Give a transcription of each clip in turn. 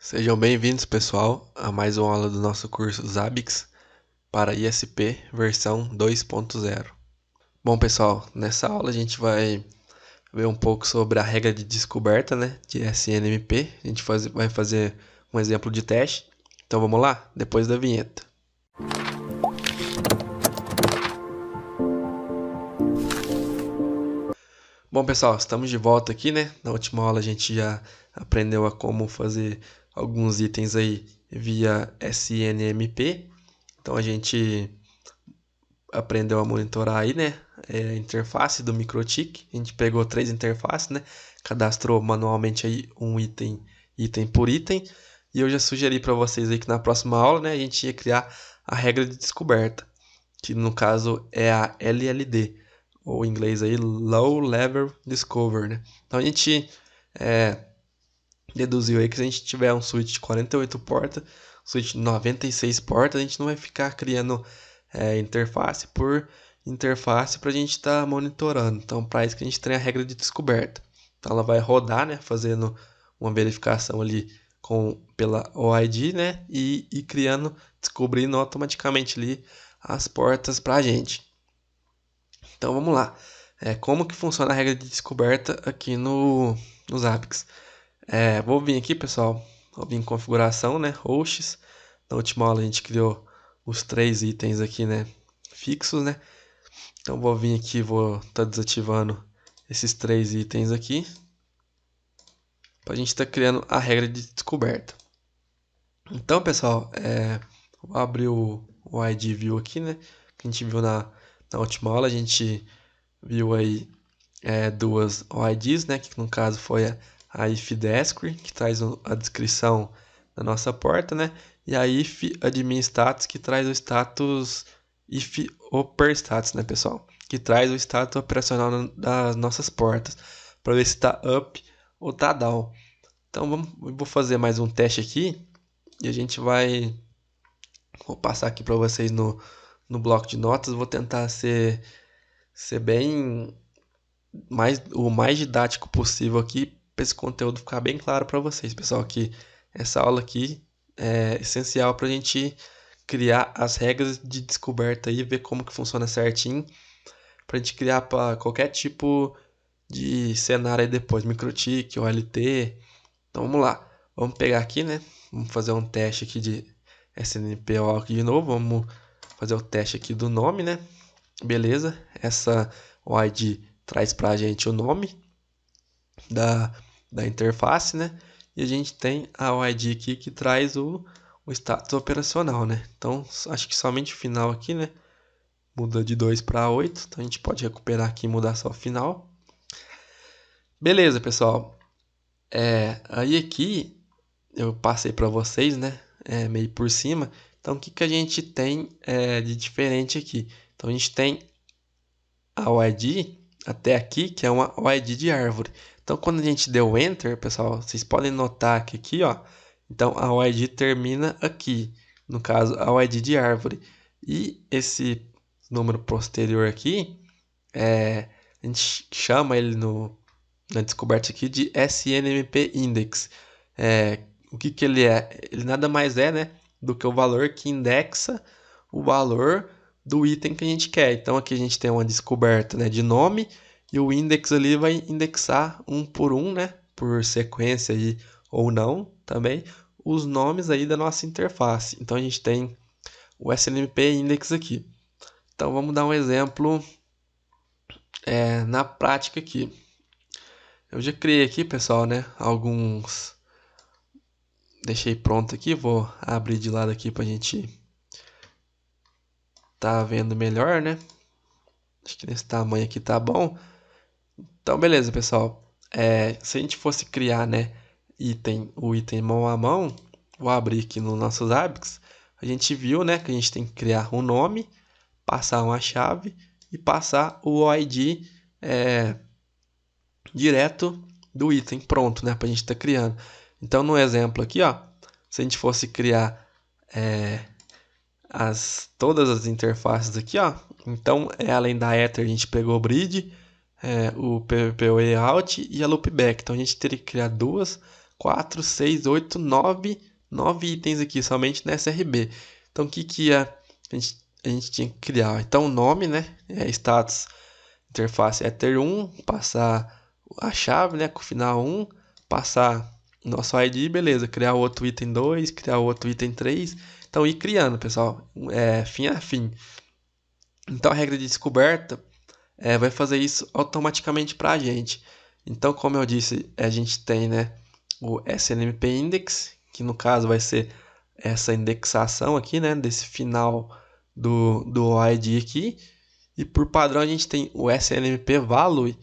Sejam bem-vindos, pessoal, a mais uma aula do nosso curso Zabbix para ISP versão 2.0. Bom, pessoal, nessa aula a gente vai ver um pouco sobre a regra de descoberta, de SNMP. A gente vai fazer um exemplo de teste. Então vamos lá? Depois da vinheta. Bom, pessoal, estamos de volta aqui, Na última aula a gente já aprendeu a como fazer alguns itens aí via SNMP. Então a gente aprendeu a monitorar aí, a interface do MikroTik. A gente pegou 3 interfaces, cadastrou manualmente aí um item por item. E eu já sugeri para vocês aí que na próxima aula, a gente ia criar a regra de descoberta, que no caso é a LLD, ou em inglês aí Low Level Discover, Então a gente deduziu aí que se a gente tiver um switch de 48 portas, switch de 96 portas, a gente não vai ficar criando interface por interface para a gente estar monitorando. Então, para isso que a gente tem a regra de descoberta. Então, ela vai rodar, fazendo uma verificação ali pela OID, e criando, descobrindo automaticamente ali as portas para a gente. Então, vamos lá. Como que funciona a regra de descoberta aqui no Zabbix? Vou vir aqui, pessoal. Vou vir em configuração, Hosts. Na última aula a gente criou os 3 itens aqui, fixos, Então vou vir aqui, vou estar desativando esses 3 itens aqui, para a gente estar criando a regra de descoberta. Então, pessoal, vou abrir o ID View aqui, Que a gente viu na última aula, a gente viu aí duas OIDs, que no caso foi a ifdescr, que traz a descrição da nossa porta, e a ifadminstatus, que traz o status ifOperStatus, pessoal, que traz o status operacional das nossas portas, para ver se está up ou está down. Então eu vou fazer mais um teste aqui e a gente vou passar aqui para vocês no bloco de notas. Vou tentar ser bem o mais didático possível aqui, para esse conteúdo ficar bem claro para vocês, pessoal, que essa aula aqui é essencial para a gente criar as regras de descoberta e ver como que funciona certinho, para a gente criar para qualquer tipo de cenário aí depois, MikroTik, OLT. Então vamos lá, vamos pegar aqui, vamos fazer um teste aqui de SNPO aqui de novo, vamos fazer o teste aqui do nome, Beleza, essa OID traz para a gente o nome da interface, E a gente tem a OID aqui que traz o status operacional, Então, acho que somente o final aqui, muda de 2 para 8. Então, a gente pode recuperar aqui e mudar só o final. Beleza, pessoal. Aí aqui, eu passei para vocês, meio por cima. Então, o que a gente tem de diferente aqui? Então, a gente tem a OID até aqui, que é uma OID de árvore. Então, quando a gente deu Enter, pessoal, vocês podem notar que aqui, ó, então a OID termina aqui, no caso, a OID de árvore. E esse número posterior aqui, a gente chama ele na descoberta aqui de SNMP Index. O que ele é? Ele nada mais é, do que o valor que indexa o valor do item que a gente quer. Então aqui a gente tem uma descoberta, de nome, e o index ali vai indexar um por um, por sequência aí, ou não também, os nomes aí da nossa interface. Então a gente tem o SNMP Index aqui. Então vamos dar um exemplo na prática aqui. Eu já criei aqui, pessoal, alguns... Deixei pronto aqui, vou abrir de lado aqui para a gente tá vendo melhor, Acho que nesse tamanho aqui tá bom. Então, beleza, pessoal. Se a gente fosse criar, o item mão a mão, vou abrir aqui no nosso Zabbix. A gente viu, que a gente tem que criar um nome, passar uma chave e passar o OID direto do item pronto, para a gente estar criando. Então, no exemplo aqui, ó, se a gente fosse criar todas as interfaces aqui, ó, então além da Ether a gente pegou o Bridge, o PVPoE Out e a Loopback. Então a gente teria que criar duas 4, 6, 8, 9 itens aqui, somente na SRB. Então, o que a gente tinha que criar? Então, o nome, né? Status interface Ether1, passar a chave, né? Com o final 1, passar o nosso ID, beleza. Criar outro item 2, criar outro item 3. Então, ir criando, pessoal, fim a fim. Então, a regra de descoberta vai fazer isso automaticamente para a gente. Então, como eu disse, a gente tem, né, o SNMP Index, que no caso vai ser essa indexação aqui, né, desse final do ID aqui. E por padrão a gente tem o SNMP Value,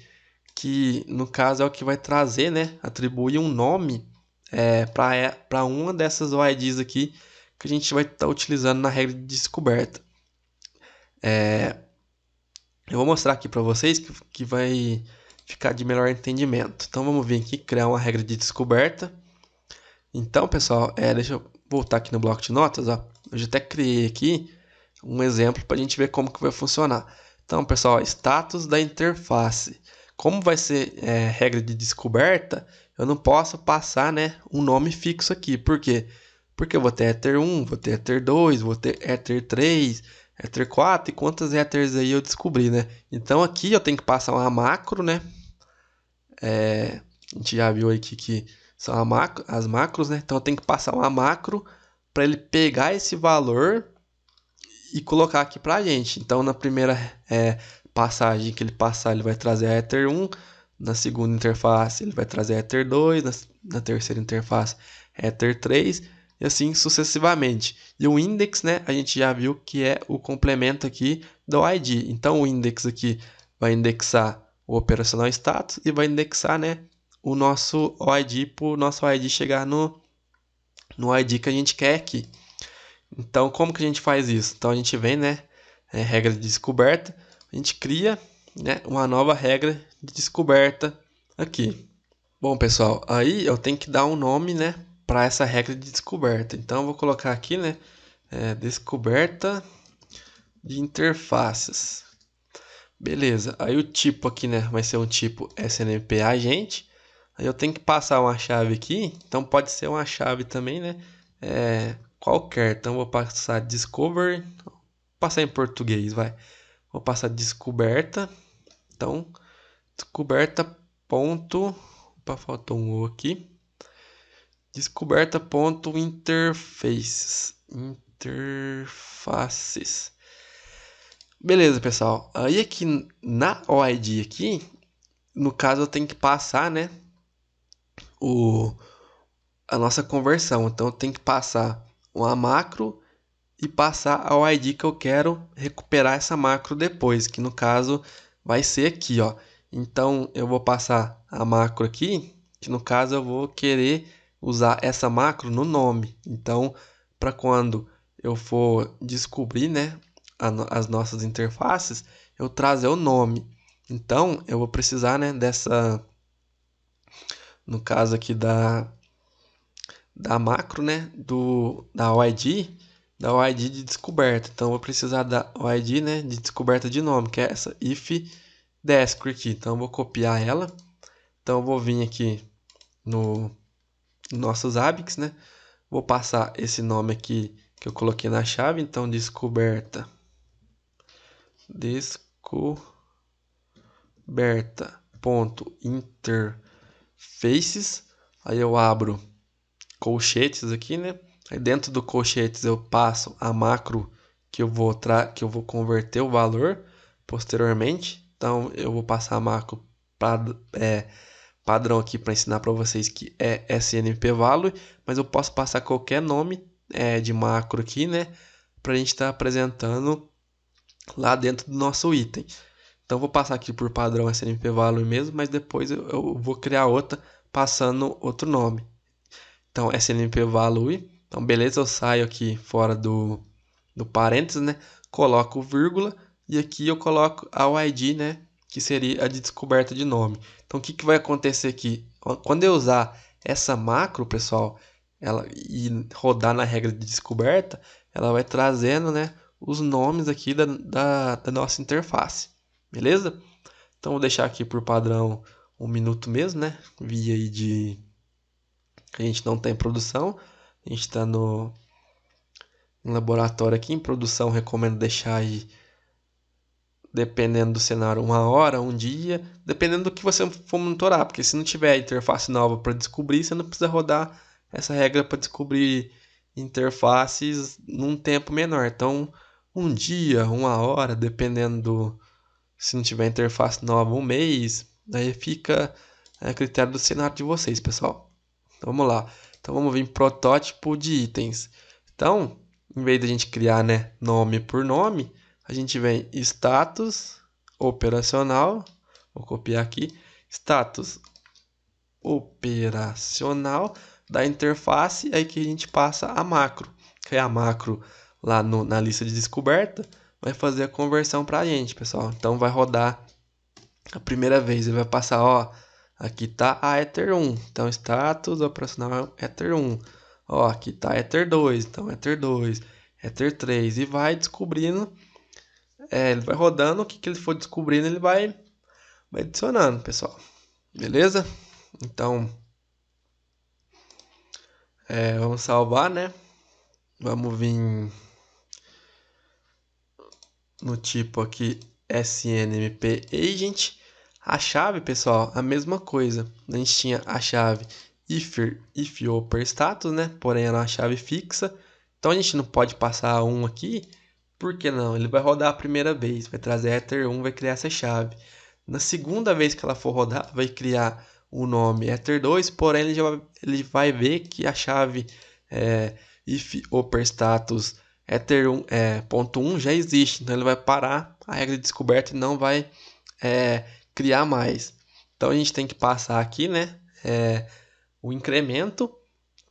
que no caso é o que vai trazer, né, atribuir um nome para uma dessas OIDs aqui que a gente vai estar utilizando na regra de descoberta. Eu vou mostrar aqui para vocês que vai ficar de melhor entendimento. Então vamos vir aqui, criar uma regra de descoberta. Então, pessoal, deixa eu voltar aqui no bloco de notas. Ó. Eu já até criei aqui um exemplo para a gente ver como que vai funcionar. Então, pessoal, status da interface. Como vai ser regra de descoberta, eu não posso passar, né, um nome fixo aqui. Por quê? Porque eu vou ter Ether 1, vou ter Ether 2, vou ter Ether 3, Ether 4 e quantas Ethers aí eu descobri, né? Então aqui eu tenho que passar uma macro, né? A gente já viu aqui que são as macros, né? Então eu tenho que passar uma macro para ele pegar esse valor e colocar aqui para a gente. Então na primeira passagem que ele passar, ele vai trazer a Ether 1. Na segunda interface, ele vai trazer a Ether 2. Na terceira interface, Ether 3. E assim sucessivamente. E o index, né, a gente já viu que é o complemento aqui do ID. Então o index aqui vai indexar o operacional status e vai indexar, né, o nosso OID para o nosso ID chegar no ID que a gente quer aqui. Então, como que a gente faz isso? Então, a gente vem, né, regra de descoberta, a gente cria, né, uma nova regra de descoberta aqui. Bom, pessoal, aí eu tenho que dar um nome, né, para essa regra de descoberta. Então, eu vou colocar aqui, né, descoberta de interfaces. Beleza, aí o tipo aqui, né, vai ser um tipo SNMP agente. Aí eu tenho que passar uma chave aqui, então pode ser uma chave também, né, qualquer. Então, vou passar discover, vou passar em português, vai. Vou passar descoberta. Então, descoberta ponto, opa, faltou um O aqui. Descoberta ponto interfaces. Interfaces. Beleza, pessoal. Aí aqui na OID aqui, no caso eu tenho que passar, né, a nossa conversão. Então eu tenho que passar uma macro e passar ao ID que eu quero recuperar essa macro depois, que no caso vai ser aqui, ó. Então eu vou passar a macro aqui, que no caso eu vou querer usar essa macro no nome. Então, para quando eu for descobrir, né, as nossas interfaces, eu trazer o nome. Então, eu vou precisar, né, no caso aqui da macro, né, da OID de descoberta. Então, eu vou precisar da OID, né, de descoberta de nome, que é essa if desc aqui. Então, eu vou copiar ela. Então, eu vou vir aqui no nossos ABICs, né, vou passar esse nome aqui que eu coloquei na chave. Então, descoberta ponto interfaces. Aí eu abro colchetes aqui, né? Aí dentro do colchetes eu passo a macro que eu vou converter o valor posteriormente. Então eu vou passar a macro padrão aqui para ensinar para vocês que é SNMP value, mas eu posso passar qualquer nome de macro aqui, né? Para a gente estar apresentando lá dentro do nosso item. Então vou passar aqui por padrão SNMP value mesmo, mas depois eu vou criar outra passando outro nome. Então, SNMP value. Então, beleza, eu saio aqui fora do parênteses, né? Coloco vírgula e aqui eu coloco a ID, né? Que seria a de descoberta de nome. Então, o que vai acontecer aqui? Quando eu usar essa macro, pessoal, e rodar na regra de descoberta, ela vai trazendo, né, os nomes aqui da nossa interface. Beleza? Então, vou deixar aqui por padrão 1 minuto mesmo, né? Via aí A gente não está em produção, a gente está no laboratório aqui. Em produção, recomendo deixar aí, dependendo do cenário, 1 hora, 1 dia, dependendo do que você for monitorar, porque se não tiver interface nova para descobrir, você não precisa rodar essa regra para descobrir interfaces num tempo menor. Então, 1 dia, 1 hora, dependendo do, se não tiver interface nova, 1 mês, daí fica a critério do cenário de vocês, pessoal. Então, vamos lá. Então, vamos vir protótipo de itens. Então, em vez de a gente criar, né, nome por nome, a gente vem status operacional, vou copiar aqui, status operacional da interface, aí que a gente passa a macro, que é a macro lá na lista de descoberta, vai fazer a conversão para a gente, pessoal. Então vai rodar a primeira vez, ele vai passar, ó, aqui tá a Ether 1, então status operacional Ether 1, ó, aqui tá Ether 2, então Ether 2, Ether 3, e vai descobrindo, ele vai rodando, o que ele for descobrindo, ele vai adicionando, pessoal, beleza? Então, vamos salvar, né? Vamos vir no tipo aqui SNMP Agent. A chave, pessoal, a mesma coisa. A gente tinha a chave if upper status, né? Porém, era uma chave fixa. Então, a gente não pode passar um aqui. Por que não? Ele vai rodar a primeira vez, vai trazer Ether 1, vai criar essa chave. Na segunda vez que ela for rodar, vai criar o nome Ether 2, porém ele vai ver que a chave if upper status Ether 1, ponto 1 já existe, então ele vai parar a regra de descoberta e não vai criar mais. Então a gente tem que passar aqui, né, o incremento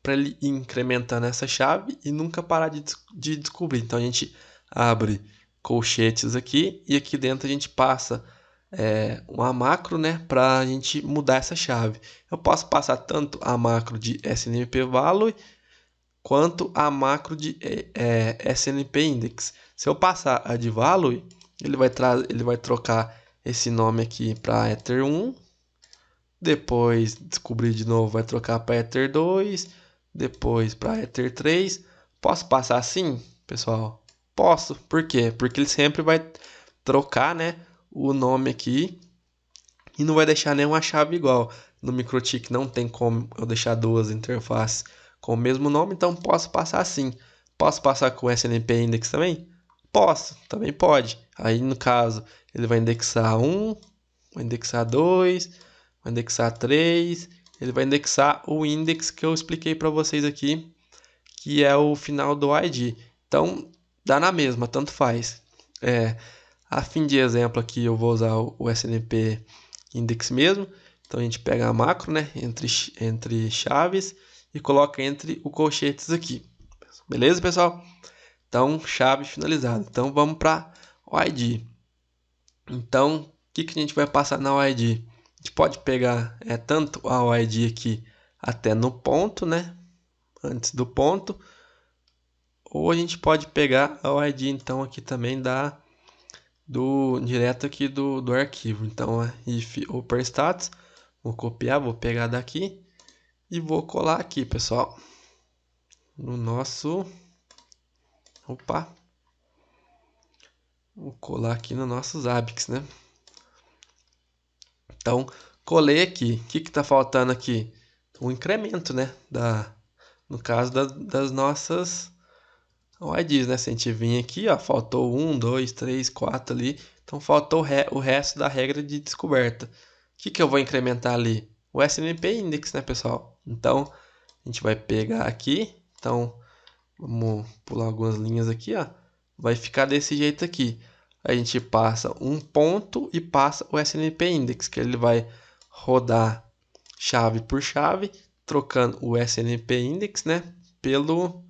para ele ir incrementando essa chave e nunca parar de descobrir. Então a gente abre colchetes aqui e aqui dentro a gente passa uma macro, né, para a gente mudar essa chave. Eu posso passar tanto a macro de SNMP value quanto a macro de SNP index. Se eu passar a de value, ele vai trocar esse nome aqui para Ether 1, depois descobrir de novo, vai trocar para Ether 2, depois para Ether 3. Posso passar assim, pessoal? Posso. Por quê? Porque ele sempre vai trocar, né, o nome aqui e não vai deixar nenhuma chave igual. No MikroTik não tem como eu deixar duas interfaces com o mesmo nome, então posso passar assim. Posso passar com SNP Index também? Posso, também pode. Aí no caso, ele vai indexar 1, vai indexar 2, vai indexar 3, ele vai indexar o index que eu expliquei para vocês aqui, que é o final do ID. Então, dá na mesma, tanto faz. A fim de exemplo aqui, eu vou usar o SNP Index mesmo. Então, a gente pega a macro, né, entre chaves e coloca entre o colchetes aqui. Beleza, pessoal? Então, chave finalizada. Então, vamos para o ID. Então, o que a gente vai passar na OID? A gente pode pegar tanto a OID aqui até no ponto, né? Antes do ponto. Ou a gente pode pegar a OID, então, aqui também direto aqui do arquivo. Então, if upper status. Vou copiar, vou pegar daqui e vou colar aqui, pessoal. No nosso... Opa! Vou colar aqui no nosso Zabbix, né? Então, colei aqui. O que está faltando aqui? O incremento, né? No caso das nossas OIDs, né? Se a gente vir aqui, ó, faltou 1, 2, 3, 4 ali. Então, faltou o resto da regra de descoberta. O que eu vou incrementar ali? O SNP Index, né, pessoal? Então, a gente vai pegar aqui. Então, vamos pular algumas linhas aqui, ó. Vai ficar desse jeito aqui. A gente passa um ponto e passa o SNP Index, que ele vai rodar chave por chave, trocando o SNP Index, né, pelo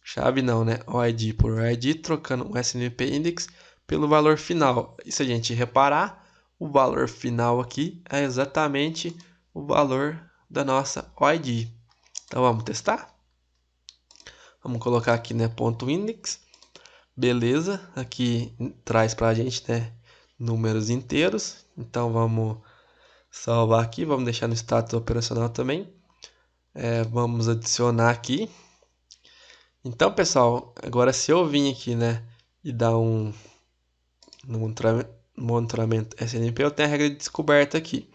chave não, né, OID por OID, trocando o SNP Index pelo valor final. E se a gente reparar, o valor final aqui é exatamente o valor da nossa OID. Então vamos testar? Vamos colocar aqui, né, ponto index. Beleza, aqui traz para a gente, né, números inteiros. Então vamos salvar aqui, vamos deixar no status operacional também. Vamos adicionar aqui. Então, pessoal, agora se eu vim aqui, né, e dar no monitoramento SNMP, eu tenho a regra de descoberta aqui.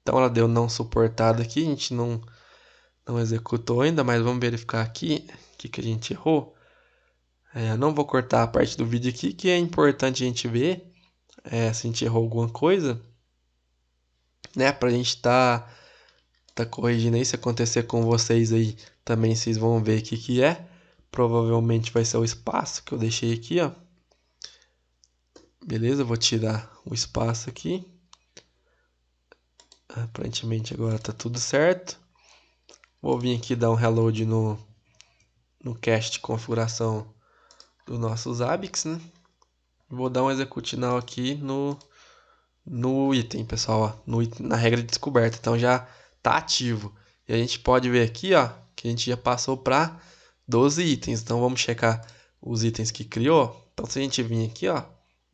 Então, ela deu não suportado aqui, a gente não executou ainda, mas vamos verificar aqui o que a gente errou. Eu não vou cortar a parte do vídeo aqui, que é importante a gente ver se a gente errou alguma coisa, né, pra gente tá corrigindo aí. Se acontecer com vocês aí, também vocês vão ver o que é. Provavelmente vai ser o espaço que eu deixei aqui, ó. Beleza, eu vou tirar o espaço aqui. Aparentemente agora tá tudo certo. Vou vir aqui dar um reload no cache de configuração do nosso Zabbix, né? Vou dar um execute now aqui no item, pessoal, ó, na regra de descoberta. Então já tá ativo. E a gente pode ver aqui, ó, que a gente já passou para 12 itens. Então vamos checar os itens que criou. Então se a gente vir aqui, ó, a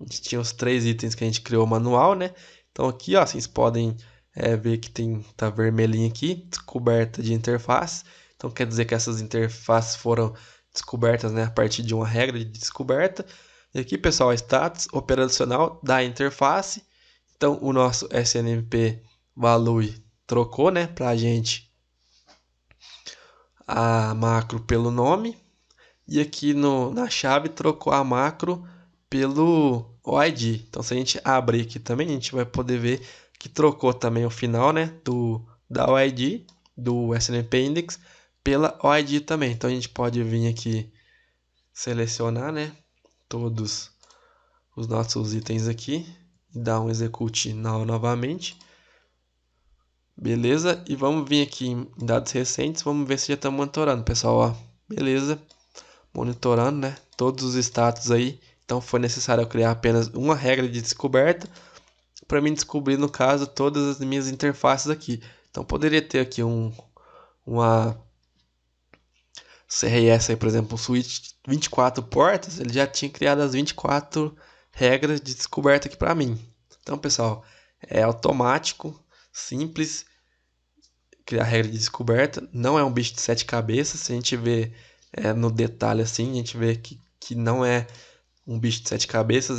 gente tinha os 3 itens que a gente criou manual, né? Então aqui, ó, vocês podem ver que tá vermelhinho aqui, descoberta de interface. Então quer dizer que essas interfaces foram descobertas, né, a partir de uma regra de descoberta. E aqui, pessoal, status operacional da interface. Então, o nosso SNMP Value trocou, né, para a gente a macro pelo nome. E aqui na chave trocou a macro pelo OID. Então, se a gente abrir aqui também, a gente vai poder ver que trocou também o final, né, da OID, do SNMP Index, pela OID também. Então, a gente pode vir aqui selecionar, né, todos os nossos itens aqui, dar um execute now novamente. Beleza? E vamos vir aqui em dados recentes, vamos ver se já estamos monitorando, pessoal, ó. Beleza? Monitorando, né? Todos os status aí. Então foi necessário eu criar apenas uma regra de descoberta para mim descobrir, no caso, todas as minhas interfaces aqui. Então poderia ter aqui uma CRS aí, por exemplo, um switch 24 portas, ele já tinha criado as 24 regras de descoberta aqui para mim. Então, pessoal, é automático, simples criar regra de descoberta. Não é um bicho de 7 cabeças. Se a gente vê no detalhe assim, a gente vê que não é um bicho de 7 cabeças.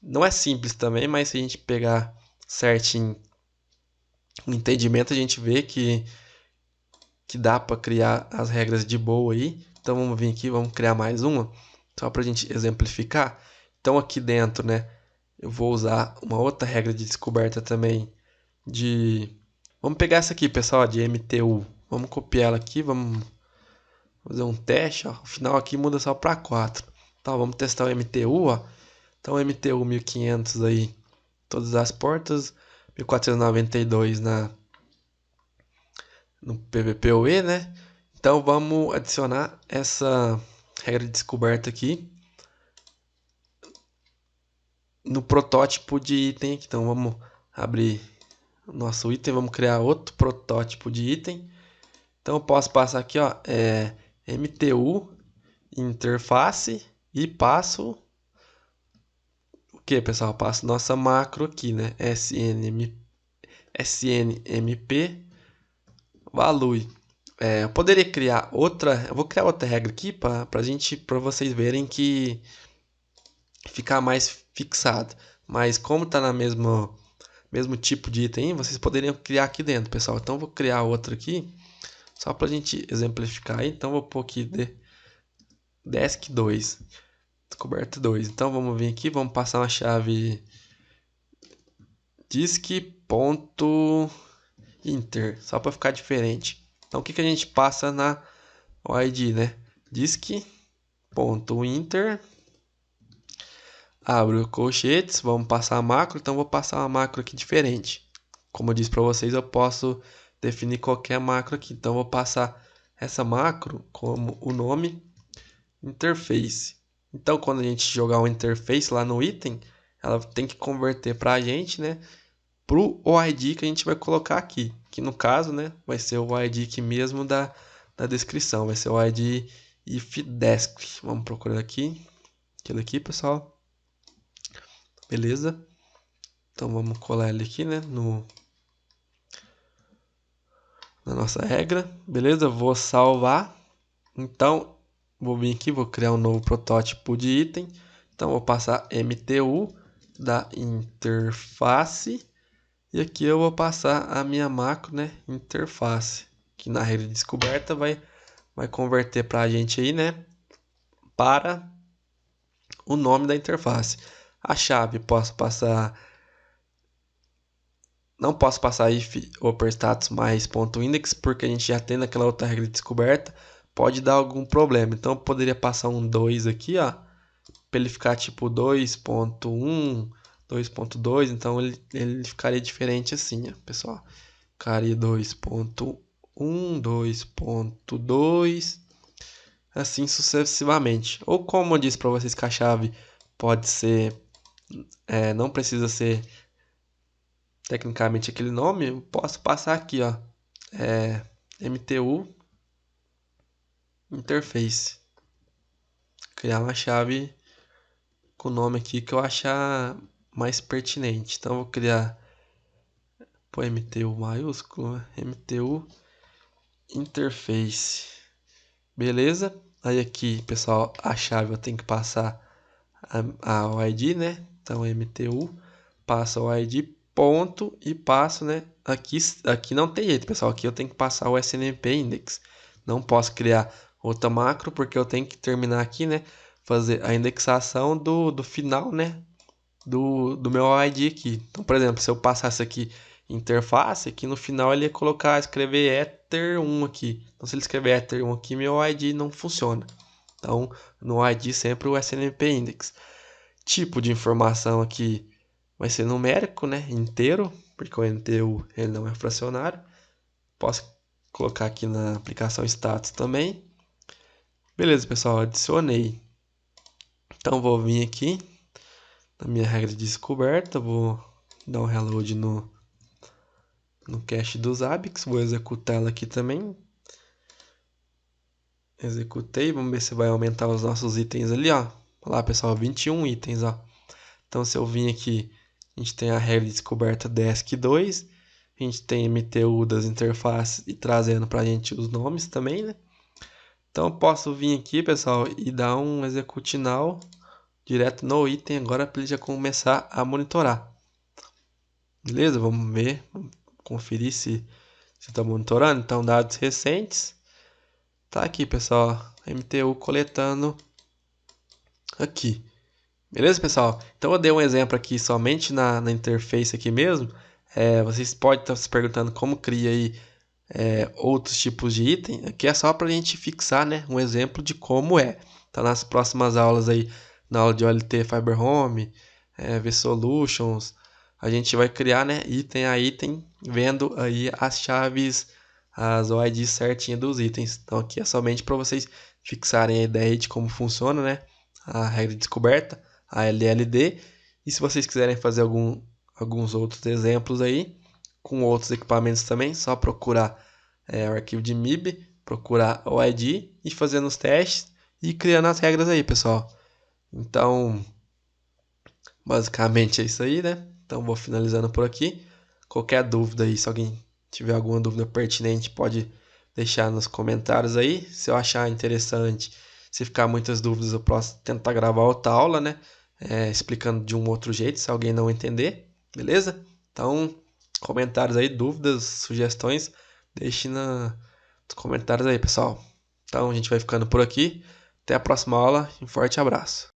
Não é simples também, mas se a gente pegar certinho o entendimento, a gente vê que dá para criar as regras de boa aí. Então vamos vir aqui, vamos criar mais uma, só para a gente exemplificar. Então aqui dentro, né, eu vou usar uma outra regra de descoberta também Vamos pegar essa aqui, pessoal, de MTU. Vamos copiar ela aqui, vamos fazer um teste, ó. O final aqui muda só para 4. Então vamos testar o MTU, ó. Então MTU 1500 aí, todas as portas, 1492 no PVPoE, né? Então vamos adicionar essa regra de descoberta aqui no protótipo de item aqui. Então vamos abrir o nosso item, vamos criar outro protótipo de item. Então eu posso passar aqui, ó, MTU interface e passo o que, pessoal? Passo nossa macro aqui, né? SNMP value. Eu poderia criar outra, eu vou criar outra regra aqui para vocês verem que ficar mais fixado. Mas como está na mesmo tipo de item, vocês poderiam criar aqui dentro, pessoal. Então eu vou criar outra aqui só para a gente exemplificar. Então eu vou pôr aqui desk 2, descoberta 2. Então vamos vir aqui, vamos passar uma chave disk.inter, só para ficar diferente. Então o que a gente passa na OID, né? Disk.inter, abre o colchetes, vamos passar a macro, então vou passar uma macro aqui diferente. Como eu disse para vocês, eu posso definir qualquer macro aqui. Então vou passar essa macro como o nome interface. Então quando a gente jogar o interface lá no item, ela tem que converter para a gente, né, pro OID que a gente vai colocar aqui, que no caso, né, vai ser o OID aqui mesmo da descrição, vai ser o OID ifdesk. Vamos procurar aqui, aquele aqui, pessoal. Beleza? Então vamos colar ele aqui, né, na nossa regra, beleza? Vou salvar. Então, vou vir aqui, vou criar um novo protótipo de item. Então, vou passar MTU da interface. E aqui eu vou passar a minha macro, né, interface. Que na regra de descoberta vai converter para a gente aí, né, para o nome da interface. A chave posso passar... Não posso passar if upperstatus mais ponto index, porque a gente já tem naquela outra regra de descoberta. Pode dar algum problema. Então, eu poderia passar um 2 aqui, ó. Para ele ficar tipo 2.1, 2.2. Então, ele ficaria diferente assim, ó, pessoal. Ficaria 2.1, 2.2, assim sucessivamente. Ou como eu disse para vocês que a chave pode ser... não precisa ser tecnicamente aquele nome, eu posso passar aqui, ó, MTU interface, criar uma chave com o nome aqui que eu achar mais pertinente. Então vou criar, pô, MTU maiúsculo, né? MTU interface, beleza? Aí aqui, pessoal, a chave eu tenho que passar o ID, né? Então MTU passa o ID ponto e passo, né? Aqui não tem jeito, pessoal. Aqui eu tenho que passar o SNMP index. Não posso criar outra macro porque eu tenho que terminar aqui, né? Fazer a indexação do final, né? Do meu ID aqui. Então, por exemplo, se eu passasse aqui interface, aqui no final ele ia colocar, escrever ether 1 aqui. Então, se ele escrever ether 1 aqui, meu ID não funciona. Então, no ID sempre o SNMP index. Tipo de informação aqui vai ser numérico, né? Inteiro, porque o NTU ele não é fracionário. Posso colocar aqui na aplicação status também. Beleza, pessoal, adicionei. Então vou vir aqui na minha regra de descoberta, vou dar um reload no cache dos ABIX, vou executar ela aqui também. Executei, vamos ver se vai aumentar os nossos itens ali, ó. Olha lá, pessoal, 21 itens, ó. Então se eu vim aqui, a gente tem a regra de descoberta desk2, a gente tem MTU das interfaces e trazendo para a gente os nomes também, né? Então eu posso vir aqui, pessoal, e dar um execute now direto no item agora para ele já começar a monitorar. Beleza? Vamos ver, vamos conferir se está monitorando. Então, dados recentes. Tá aqui, pessoal, MTU coletando aqui. Beleza, pessoal? Então eu dei um exemplo aqui somente na interface aqui mesmo. Vocês podem estar se perguntando como cria aí outros tipos de item. Aqui é só para a gente fixar, né, um exemplo de como é. Tá nas próximas aulas aí, na aula de OLT Fiber Home, V-Solutions, a gente vai criar, né, item a item, vendo aí as chaves, as OIDs certinhas dos itens. Então aqui é somente para vocês fixarem a ideia de como funciona, né, a regra de descoberta, a LLD. E se vocês quiserem fazer alguns outros exemplos aí, com outros equipamentos também, só procurar o arquivo de MIB, procurar o ID e fazendo os testes e criando as regras aí, pessoal. Então, basicamente é isso aí, né? Então, vou finalizando por aqui. Qualquer dúvida aí, se alguém tiver alguma dúvida pertinente, pode deixar nos comentários aí. Se eu achar interessante, se ficar muitas dúvidas, eu posso tentar gravar outra aula, né? Explicando de um outro jeito, se alguém não entender, beleza? Então, comentários aí, dúvidas, sugestões, deixe nos comentários aí, pessoal. Então, a gente vai ficando por aqui. Até a próxima aula. Um forte abraço.